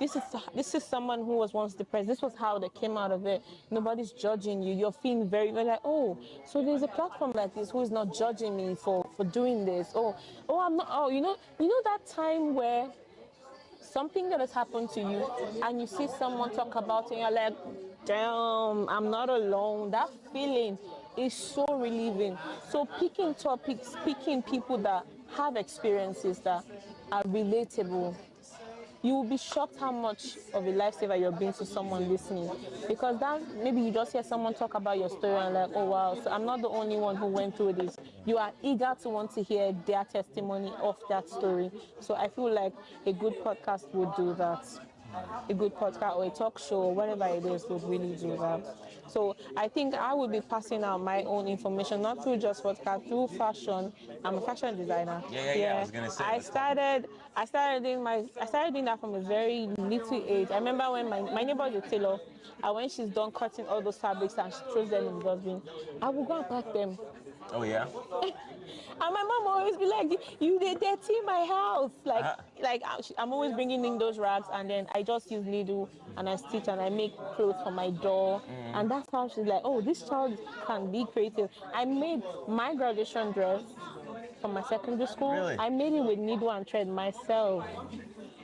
this is someone who was once depressed. This was how they came out of it. Nobody's judging you. You're feeling very like, oh, so there's a platform like this who is not judging me for doing this. Oh, I'm not. Oh, you know that time where something that has happened to you and you see someone talk about it and you're like, damn, I'm not alone. That feeling is so relieving. So picking topics, picking people that have experiences that are relatable, you will be shocked how much of a lifesaver you're being to someone listening. Because that maybe you just hear someone talk about your story and like, oh wow, so I'm not the only one who went through this. You are eager to want to hear their testimony of that story. So I feel like a good podcast would do that. A good podcast or a talk show or whatever it is would really do that. So I think I would be passing out my own information, not through just podcast, through fashion. I'm a fashion designer. Yeah. I was gonna say. I started doing that from a very little age. I remember when my neighbor is a tailor, and when she's done cutting all those fabrics and she throws them in the dustbin, I will go and pack them. Oh yeah. And my mom always be like, "You they dirty my house." I'm always bringing in those rags, and then I just use needle and I stitch and I make clothes for my door, and that's how she's like, "Oh, this child can be creative." I made my graduation dress from my secondary school. Really? I made it with needle and thread myself.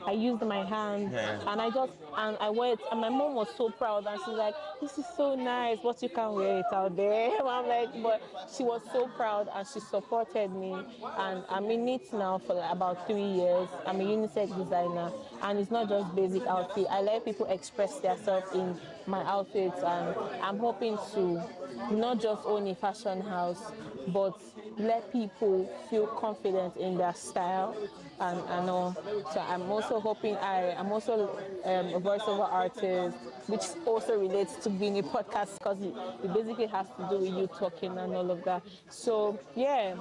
I used my hand and I wore it, and my mom was so proud and she's like, "This is so nice, but you can wear it out there." I'm like, but she was so proud and she supported me, and I'm in it now for like about 3 years. I'm a unisex designer, and it's not just basic outfit. I let people express themselves in my outfits, and I'm hoping to not just own a fashion house, but let people feel confident in their style and all. So I'm also hoping I'm also a voiceover artist, which also relates to being a podcast because it basically has to do with you talking and all of that. So yeah.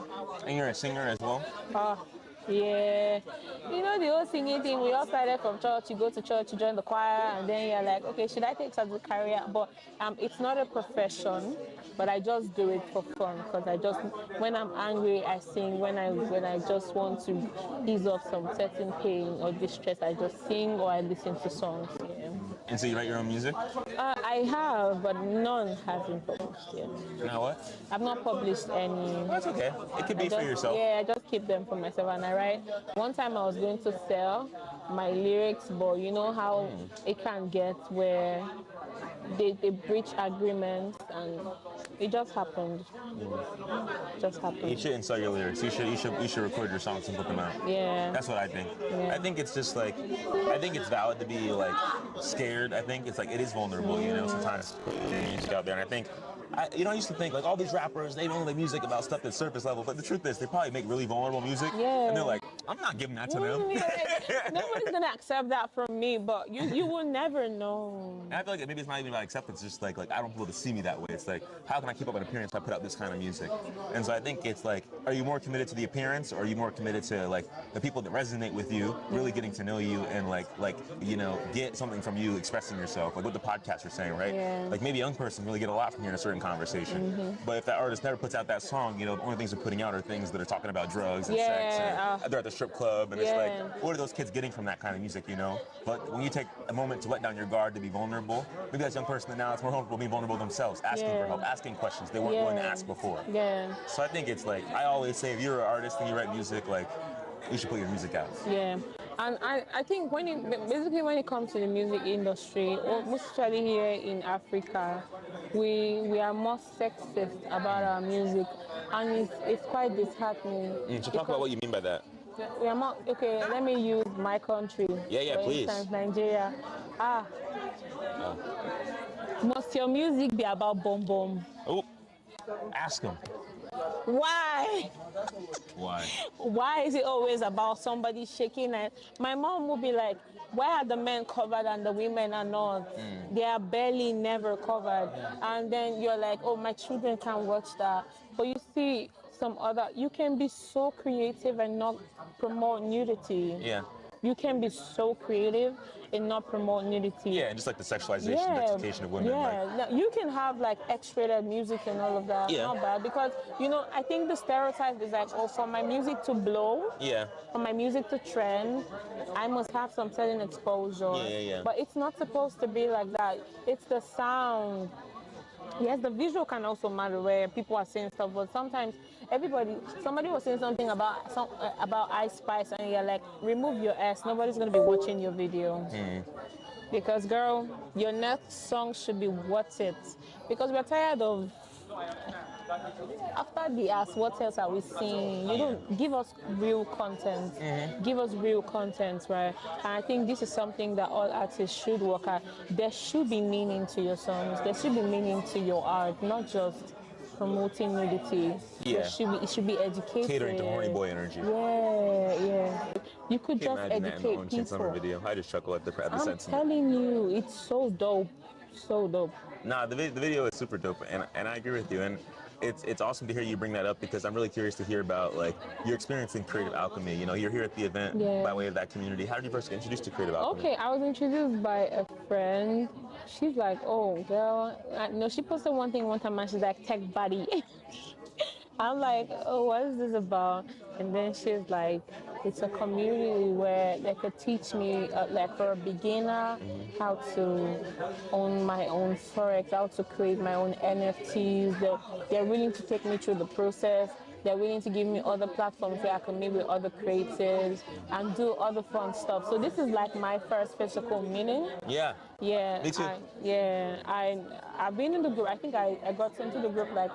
And you're a singer as well? Yeah, the whole singing thing, we all started from church. You go to church, you join the choir, and then you're like, okay, should I take it as a career? But it's not a profession, but I just do it for fun because when I'm angry, I sing. When I just want to ease off some certain pain or distress, I just sing or I listen to songs. Yeah. And so you write your own music? I have, but none has been published yet. Now what? I've not published any. That's okay. It could be for yourself. Yeah, I just keep them for myself and I write. One time I was going to sell my lyrics, but you know how it can get where they breach agreements and it just happened. Just happened. You shouldn't sell your lyrics. You should record your songs and put them out. Yeah. That's what I think. Yeah. I think it's just like, I think it's valid to be like scared. I think it's like, it is vulnerable, sometimes putting music out there. And I think, I used to think like all these rappers, they only make music about stuff that's surface level, but the truth is they probably make really vulnerable music. Yeah. And they're like, I'm not giving that to them. Nobody's gonna accept that from me, but you will never know. And I feel like maybe it's not even about acceptance, it's just like I don't want people to see me that way. It's like, how can I keep up an appearance if I put out this kind of music? And so I think it's like, are you more committed to the appearance, or are you more committed to like the people that resonate with you, really getting to know you and like get something from you expressing yourself, like what the podcasts are saying, right? Yeah. Like maybe a young person really get a lot from hearing a certain conversation. But if that artist never puts out that song, the only things they're putting out are things that are talking about drugs and sex, and they're at the strip club, and it's like, what are those kids getting from that kind of music, But when you take a moment to let down your guard, to be vulnerable, maybe that's a young person that now it's more vulnerable being vulnerable themselves, asking for help, asking questions they weren't willing to ask before. Yeah. So I think it's like, I always say, if you're an artist and you write music, like, you should put your music out. Yeah. And I think when it comes to the music industry, mostly here in Africa, we are more sexist about our music, and it's quite disheartening. So talk about what you mean by that. We are more, okay, let me use my country. Yeah, for please. instance, Nigeria. Must your music be about bomb bomb? Oh, ask them. Why? Why? Why is it always about somebody shaking it? My mom would be like, why are the men covered and the women are not? They are barely never covered. And then you're like, oh, my children can watch that. But you see, you can be so creative and not promote nudity. Yeah. you can be so creative and not promote nudity. Yeah, and just like the sexualization, the exploitation of women. Yeah, Like, no, you can have like X-rated music and all of that. Yeah. Not bad, because you know, I think the stereotype is like, oh, for my music to blow, yeah. for my music to trend, I must have some certain exposure. Yeah. But it's not supposed to be like that. It's the sound. Yes, the visual can also matter where people are saying stuff, but sometimes somebody was saying something about Ice Spice, and you're like, remove your ass. Nobody's gonna be watching your video. Because girl, your next song should be worth it. Because we're tired of, after the ass, what else are we seeing? You don't give us real content. Give us real content, right? And I think this is something that all artists should work at. There should be meaning to your songs. There should be meaning to your art, not just promoting nudity. Yeah. It should be educated. Catering to horny boy energy. Yeah. You could Can you just imagine that in the educate On Chain Summer people. video? I just chuckle at the I'm sentiment. telling you, it's so dope. So dope. Nah, the video is super dope, and I agree with you. And it's awesome to hear you bring that up, because I'm really curious to hear about like your experience in Creative Alchemy. You know, you're here at the event by way of that community. How did you first get introduced to Creative Alchemy? Okay, I was introduced by a friend. She's like, oh, girl. No, she posted one thing one time and she's like, tech body. I'm like, oh, what is this about? And then she's like, it's a community where they could teach me, like for a beginner, how to own my own Forex, how to create my own NFTs. They're willing to take me through the process. They're willing to give me other platforms where I can meet with other creatives and do other fun stuff. So this is like my first physical meeting. Yeah. Yeah. Me too. I've been in the group. I think I got into the group like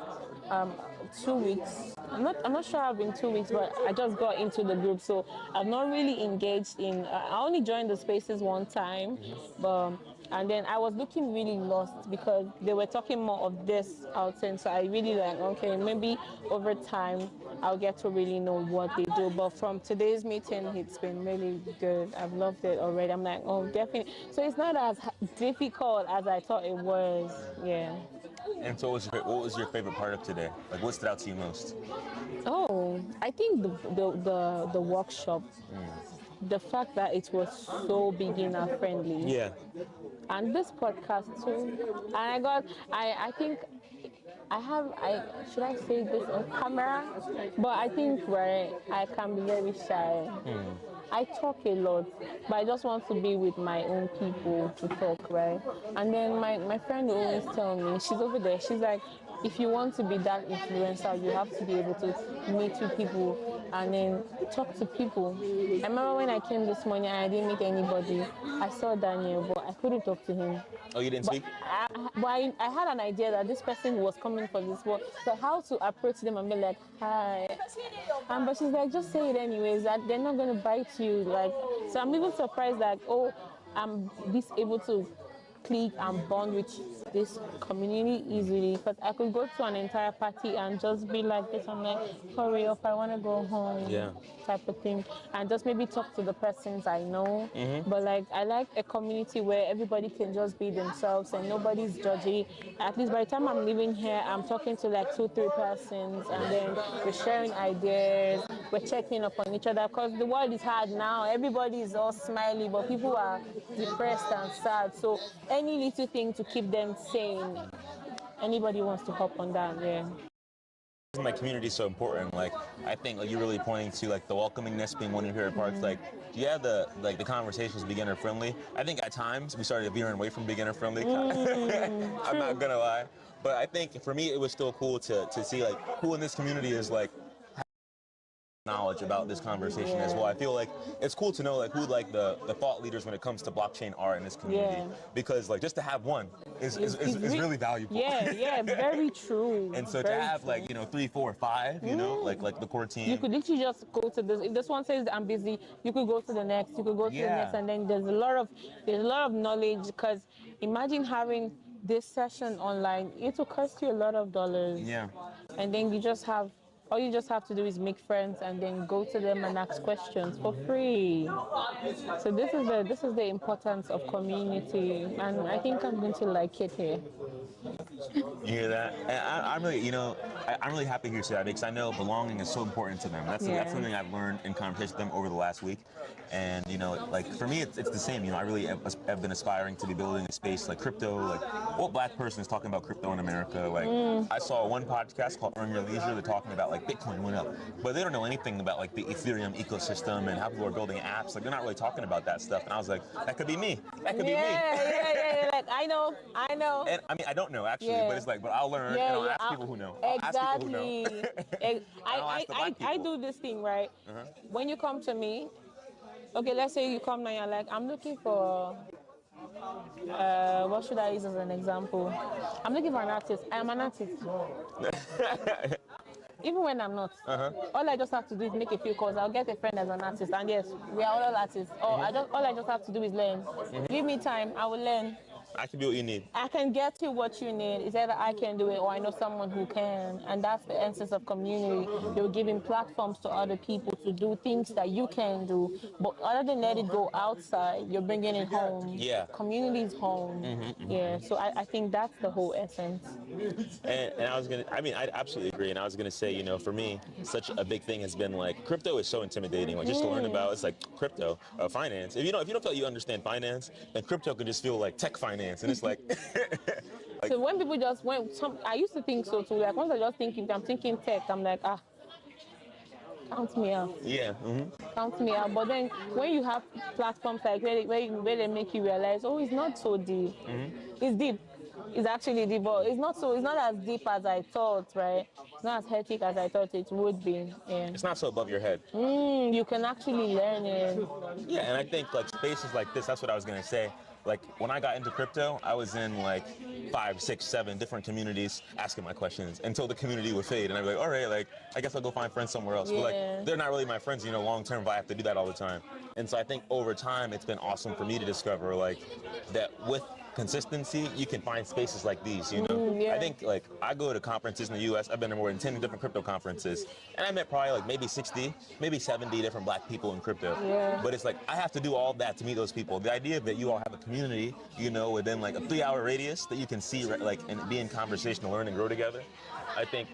2 weeks. I'm not sure I've been 2 weeks, but I just got into the group, so I've not really engaged in. I only joined the spaces one time, but. And then I was looking really lost because they were talking more of this outside. So I really like, okay, maybe over time I'll get to really know what they do. But from today's meeting, it's been really good. I've loved it already. I'm like, oh, definitely. So it's not as difficult as I thought it was. Yeah. And so what was your favorite part of today? Like, what stood out to you most? Oh, I think the workshop. The fact that it was so beginner friendly. Yeah. And this podcast too. And I think should I say this on camera? But I think where I can be very shy. I talk a lot, but I just want to be with my own people to talk, right? And then my friend will always tell me, she's over there, she's like, if you want to be that influencer, you have to be able to meet with people and then talk to people. I remember when I came this morning and I didn't meet anybody. I saw Daniel, but I couldn't talk to him. Oh, you didn't speak? I had an idea that this person was coming for this, but how to approach them and be like, hi. But she's like, just say it anyways, that they're not going to bite you. Like, so I'm even surprised that, oh, I'm able to click and bond with this community easily, because I could go to an entire party and just be like this. I'm like, hurry up, I want to go home. Yeah. Type of thing, and just maybe talk to the persons I know. But like, I like a community where everybody can just be themselves and nobody's judgy. At least by the time I'm leaving here, I'm talking to like 2-3 persons, and then we're sharing ideas, we're checking up on each other, because the world is hard now. Everybody is all smiley, but people are depressed and sad. So any little thing to keep them sane, anybody wants to hop on that. Yeah. My community is so important. Like, I think like you're really pointing to like the welcomingness being one of your favorite parts. Like, do you have the conversations beginner friendly? I think at times we started veering away from beginner friendly. I'm not gonna lie, but I think for me it was still cool to see like who in this community is like knowledge about this conversation as well. I feel like it's cool to know like who like the thought leaders when it comes to blockchain are in this community, because like just to have one is really valuable. Yeah, very true. And so very to have true. like 3, 4, 5, you know, like the core team. You could literally just go to this. If this one says I'm busy, you could go to the next. You could go to the next, and then there's a lot of knowledge. Because imagine having this session online, it will cost you a lot of dollars. Yeah. And then all you just have to do is make friends and then go to them and ask questions for free. So this is the importance of community, and I think I'm going to like it here. You hear that? And I'm really, I'm really happy to hear that because I know belonging is so important to them. That's something I've learned in conversation with them over the last week. And like for me, it's the same. I really have been aspiring to be building a space like crypto. Like, what black person is talking about crypto in America? Like, I saw one podcast called Earn Your Leisure. They're talking about like Bitcoin went up, but they don't know anything about like the Ethereum ecosystem and how people are building apps. Like, they're not really talking about that stuff. And I was like, that could be me. That could be me. Yeah. Like, I know. And I mean, I don't know actually, but it's like, but I'll learn and I'll ask people who know. Exactly. I do this thing, right? When you come to me, okay, let's say you come now, you're like, I'm looking for, what should I use as an example? I'm looking for an artist. I am an artist. Even when I'm not. All I just have to do is make a few calls. I'll get a friend as an artist. And yes, we are all artists. All I just have to do is learn. Give me time, I will learn. I can be what you need. I can get you what you need. It's either I can do it or I know someone who can. And that's the essence of community. You're giving platforms to other people to do things that you can do. But other than let it go outside, you're bringing it home. Yeah. Community is home. Yeah. So I think that's the whole essence. And I absolutely agree. And I was going to say, for me, such a big thing has been like, crypto is so intimidating. Like, just to learn about, it's like crypto, finance. If you don't feel like you understand finance, then crypto can just feel like tech finance. And it's like, so when people I used to think so too. Like, once I'm thinking tech, I'm like, count me out. Yeah. Count me out. But then when you have platforms like where they make you realize, it's not so deep. It's deep. It's actually deep, but it's not as deep as I thought, right? It's not as hectic as I thought it would be. Yeah. It's not so above your head. You can actually learn it. Yeah, and I think like spaces like this, that's what I was gonna say. Like, when I got into crypto, I was in like 5, 6, 7 different communities asking my questions until the community would fade. And I'd be like, all right, like, I guess I'll go find friends somewhere else. Yeah. But like, they're not really my friends, long term, if I have to do that all the time. And so I think over time, it's been awesome for me to discover like that with consistency, you can find spaces like these, I think like I go to conferences in the US, I've been to more than 10 different crypto conferences, and I met probably like maybe 60, maybe 70 different black people in crypto. Yeah. But it's like, I have to do all that to meet those people. The idea that you all have a community, within like a 3-hour radius that you can see, like, and be in conversation and learn and grow together. I think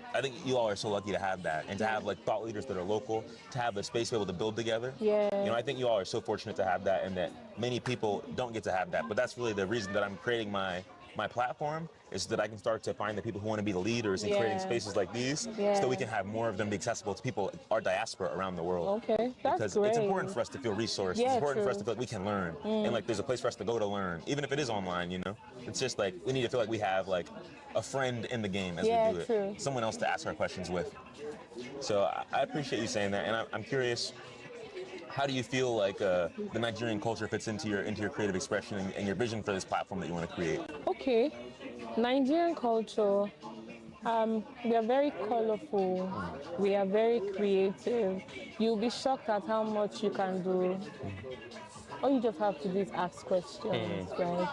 you all are so lucky to have that, and to have like thought leaders that are local, to have the space to be able to build together. Yeah. I think you all are so fortunate to have that, and that many people don't get to have that. But that's really the reason that I'm creating my platform, is so that I can start to find the people who want to be the leaders in creating spaces like these, so we can have more of them be accessible to people, our diaspora around the world. Okay, that's because great. It's important for us to feel resourced. It's important for us to feel like we can learn, and like there's a place for us to go to learn, even if it is online. It's just like we need to feel like we have like a friend in the game as we do it, true. someone else to ask our questions with. So I appreciate you saying that, and I'm curious. How do you feel like the Nigerian culture fits into your creative expression and your vision for this platform that you want to create? Okay, Nigerian culture, we are very colorful, we are very creative. You'll be shocked at how much you can do. All you just have to do is ask questions, right?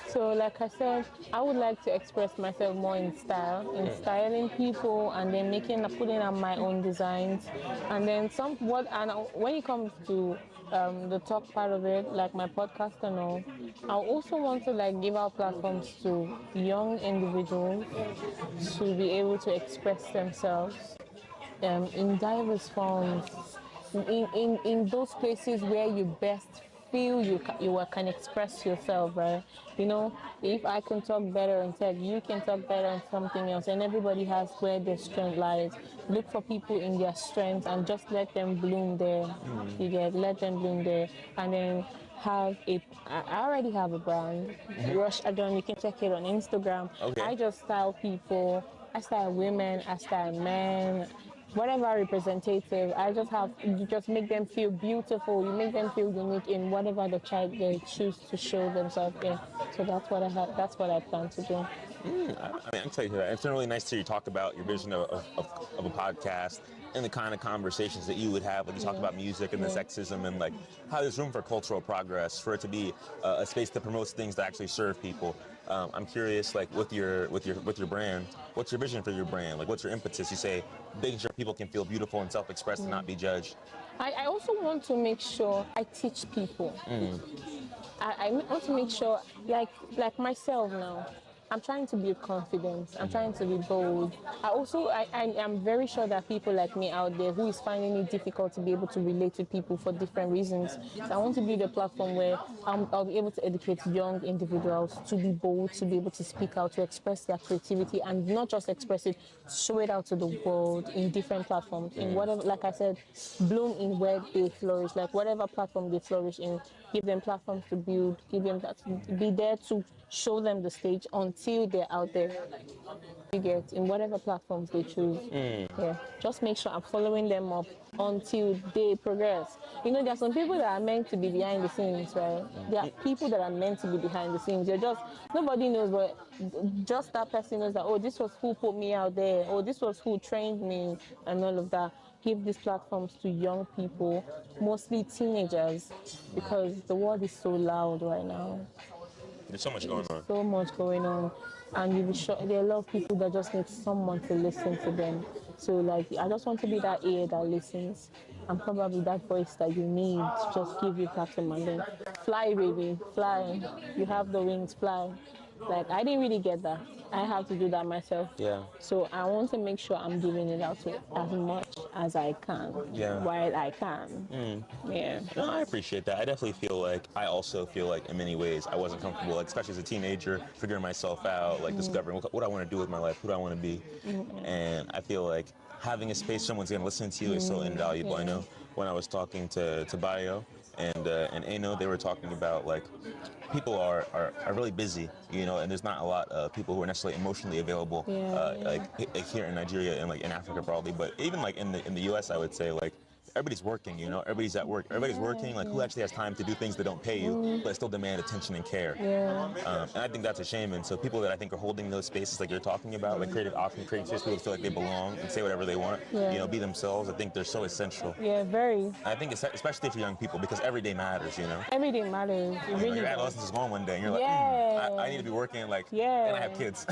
So like I said, I would like to express myself more in style, in styling people, and then putting out my own designs. And then when it comes to the talk part of it, like my podcast and all, I also want to like give out platforms to young individuals to be able to express themselves in diverse forms, in those places where you best feel you can express yourself, right? If I can talk better in tech, you can talk better in something else, and everybody has where their strength lies. Look for people in their strengths and just let them bloom there. Let them bloom there, and then I already have a brand, Rush Adon. You can check it on Instagram. Okay. I just style people. I style women. I style men. Whatever representative, you just make them feel beautiful. You make them feel unique in whatever the child they choose to show themselves in. So that's what I plan to do. I can tell you that. It's been really nice to hear you talk about your vision of a podcast and the kind of conversations that you would have when you talk about music and the sexism, and like how there's room for cultural progress, for it to be a space that promotes things that actually serve people. I'm curious, like with your brand, what's your vision for your brand? Like, what's your impetus? You say making sure people can feel beautiful and self-expressed and not be judged. I also want to make sure I teach people. I want to make sure, like myself now, I'm trying to build confidence. I'm trying to be bold. I am very sure that people like me out there who is finding it difficult to be able to relate to people for different reasons. So I want to build a platform where I'll be able to educate young individuals to be bold, to be able to speak out, to express their creativity, and not just express it, show it out to the world in different platforms. In whatever, like I said, bloom in where they flourish. Like whatever platform they flourish in, give them platforms to build, give them that, be there to show them the stage until they're out there. You get in whatever platforms they choose. Yeah, just make sure I'm following them up until they progress. You know, there are some people that are meant to be behind the scenes, right? There are people that are meant to be behind the scenes. You're just, nobody knows, but just that person knows that, oh, this was who put me out there, or this was who trained me, and all of that. Give these platforms to young people, mostly teenagers, because the world is so loud right now. There's so much going on. So much going on, and you'll be sure there are a lot of people that just need someone to listen to them. So like, I just want to be that ear that listens, and probably that voice that you need to just give you platform and then fly, baby, fly. You have the wings, fly. Like, I didn't really get that. I have to do that myself. Yeah. So I want to make sure I'm giving it out to as much as I can. Yeah. While I can. Yeah. No, I appreciate that. I definitely feel like, I also feel like in many ways I wasn't comfortable, like, especially as a teenager, figuring myself out, like discovering what I want to do with my life, who do I want to be. And I feel like having a space someone's going to listen to you is so invaluable. I know when I was talking to Bayo and Eno, they were talking about like people are really busy, you know, and there's not a lot of people who are necessarily emotionally available, like here in Nigeria and like in Africa probably, but even like in the U.S. I would say like everybody's working, you know, everybody's at work, everybody's working, like who actually has time to do things that don't pay you, but still demand attention and care. And I think that's a shame. And so people that I think are holding those spaces like you're talking about, like creative options, creative spaces, people feel like they belong and say whatever they want, you know, be themselves. I think they're so essential. Yeah, very. I think it's especially for young people because every day matters, you know. Every day matters. It really your adolescence is gone one day and you're like, I need to be working, like, and I have kids.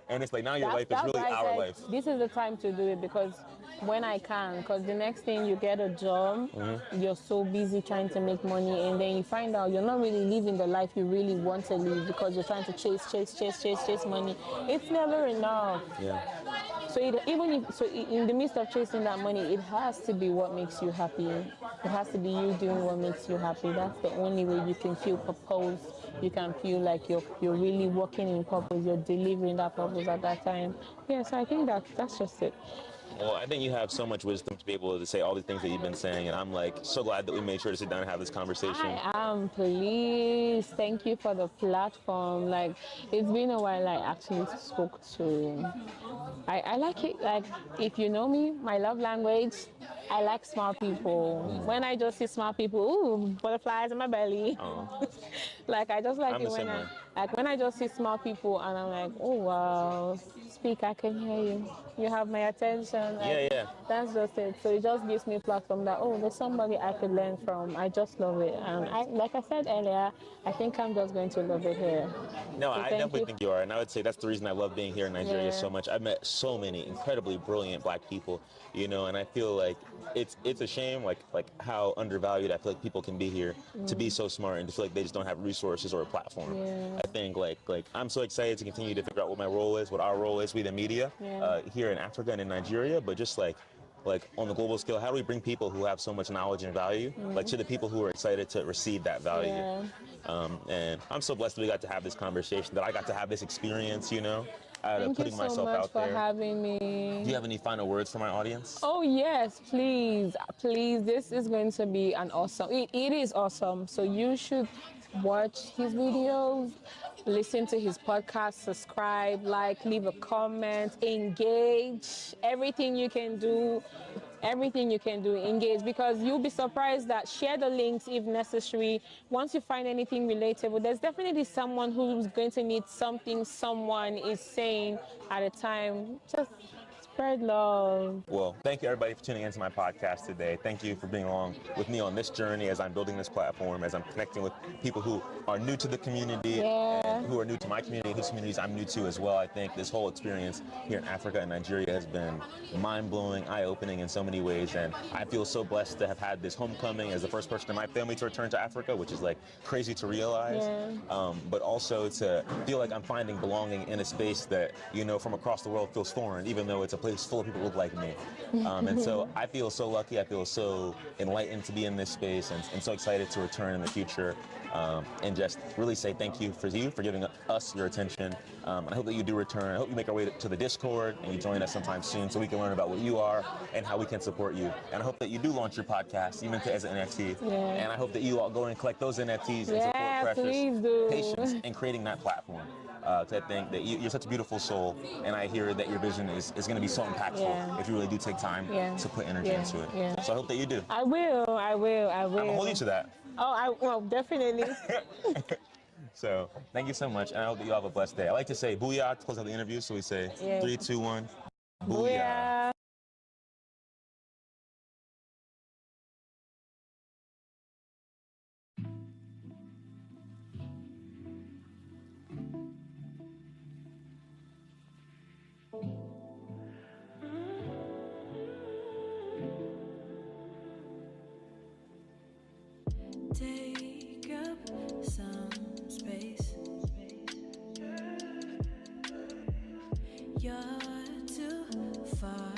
And it's like now your life is really our life. This is the time to do it because when I can, because the next thing you get a job, you're so busy trying to make money, and then you find out you're not really living the life you really want to live because you're trying to chase money. It's never enough. Yeah. So in the midst of chasing that money, it has to be what makes you happy. It has to be you doing what makes you happy. That's the only way you can feel purpose. You can feel like you're really working in purpose. You're delivering that purpose at that time. Yeah, so I think that's just it. Well, I think you have so much wisdom to be able to say all the things that you've been saying, and I'm like so glad that we made sure to sit down and have this conversation. I am pleased. Thank you for the platform. Like, it's been a while I actually spoke to. I like it. Like, if you know me, my love language, I like smart people. When I just see smart people, ooh, butterflies in my belly. Like, I just like it when I just see smart people and I'm like, oh wow, speak, I can hear you. You have my attention. Like, that's just it. So it just gives me a platform that, oh, there's somebody I could learn from. I just love it. And like I said earlier, I think I'm just going to love it here. No, so I definitely think you are. And I would say that's the reason I love being here in Nigeria so much. I've met so many incredibly brilliant black people, you know, and I feel like it's a shame like how undervalued I feel like people can be here to be so smart and to feel like they just don't have resources or a platform. I think like I'm so excited to continue to figure out what my role is, what our role is, we the media here in Africa and in Nigeria, but just like on the global scale, how do we bring people who have so much knowledge and value, like to the people who are excited to receive that value? And I'm so blessed that we got to have this conversation, that I got to have this experience, you know. Thank you so much for having me. Do you have any final words for my audience? Oh yes, please. This is going to be an awesome. It is awesome. So you should watch his videos, listen to his podcast, subscribe, like, leave a comment, engage. Everything you can do, engage, because you'll be surprised that share the links if necessary. Once you find anything relatable, there's definitely someone who's going to need something someone is saying at a time. Just spread love. Well, thank you everybody for tuning into my podcast today. Thank you for being along with me on this journey as I'm building this platform, as I'm connecting with people who are new to the community and who are new to my community, whose communities I'm new to as well. I think this whole experience here in Africa and Nigeria has been mind-blowing, eye-opening in so many ways, and I feel so blessed to have had this homecoming as the first person in my family to return to Africa, which is like crazy to realize, but also to feel like I'm finding belonging in a space that, you know, from across the world feels foreign, even though it's a place full of people who look like me. And so I feel so lucky, I feel so enlightened to be in this space, and so excited to return in the future, and just really say thank you for giving us your attention. And I hope that you do return. I hope you make our way to the Discord and you join us sometime soon so we can learn about what you are and how we can support you. And I hope that you do launch your podcast, even as an NFT. And I hope that you all go and collect those NFTs and support Precious Patience in creating that platform. I think that you're such a beautiful soul, and I hear that your vision is going to be so impactful if you really do take time to put energy into it. So I hope that you do. I will. I'm going to hold you to that. Well, definitely. So thank you so much, and I hope that you have a blessed day. I like to say booyah to close out the interview, so we say 3, 2, 1, booyah. Take up some space. You're too far